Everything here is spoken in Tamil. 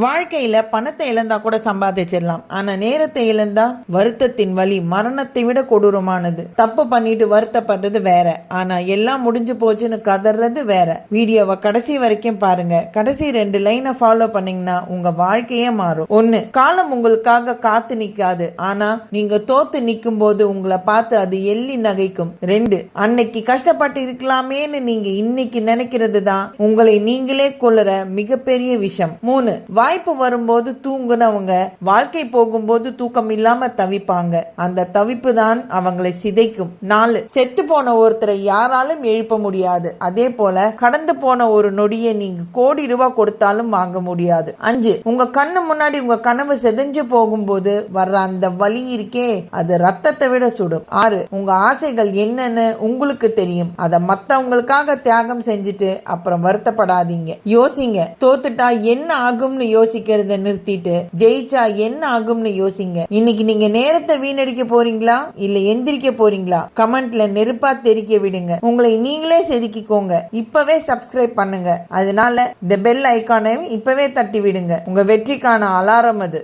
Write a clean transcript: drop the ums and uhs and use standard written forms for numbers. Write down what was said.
வாழ்க்கையில பணத்தை இழந்தா கூட சம்பாதிச்சிடலாம், ஆனா நேரத்தை இழந்தா வருத்தத்தின் வலி மரணத்தை விட கொடூரமானது. தப்பு பண்ணிட்டு வருத்தப்படுறது வேற, ஆனா எல்லாம் முடிஞ்சு போச்சுன்னு கதறது வேற. வீடியோவை கடைசி வரைக்கும் பாருங்க. கடைசி 2 லைனை ஃபாலோ பண்ணீங்கன்னா உங்க வாழ்க்கையே மாறும். 1, காலம் உங்களுக்காக காத்து நிக்காது, ஆனா நீங்க தோத்து நிக்கும் போது உங்களை பார்த்து அது எள்ளி நகைக்கும். 2, அன்னைக்கு கஷ்டப்பட்டு இருக்கலாமேன்னு நீங்க இன்னைக்கு நினைக்கிறது தான் உங்களை நீங்களே கொள்ளுற மிகப்பெரிய விஷயம். 3, வாய்ப்பு வரும்போது தூங்குனவங்க வாழ்க்கை போகும்போது தூக்கம் இல்லாம தவிப்பாங்க. அந்த தவிப்பு தான் அவங்களை சிதைக்கும். 4, செத்து போன ஒருத்தரை யாராலும் எழுப்ப முடியாது, அதே போல கடந்து போன ஒரு நொடியை நீங்க கோடி ரூபாய் கொடுத்தாலும் வாங்க முடியாது. 5, உங்க கண்ணு முன்னாடி உங்க கனவு செதஞ்சு போகும்போது வர்ற அந்த வலி இருக்கே, அது ரத்தத்தை விட சுடும். 6, உங்க ஆசைகள் என்னன்னு உங்களுக்கு தெரியும், அதை மத்தவங்களுக்காக தியாகம் செஞ்சுட்டு அப்புறம் வருத்தப்படாதீங்க. யோசிங்க, தோத்துட்டா என்ன ஆகும்னு யோசிக்கிறத நிறுத்திட்டு ஜெயிச்சா என்ன ஆகும்னு யோசிங்க. இன்னைக்கு நீங்க நேரத்தை வீணடிக்க போறீங்களா இல்ல எந்திரிக்க போறீங்களா? கமெண்ட்ல நெருப்பா தெரிக்க விடுங்க. உங்களை நீங்களே செதுக்கிக்கோங்க. இப்பவே சப்ஸ்கிரைப் பண்ணுங்க. அதனால இந்த பெல் ஐகானை இப்பவே தட்டி விடுங்க. உங்க வெற்றிக்கான அலாரம் அது.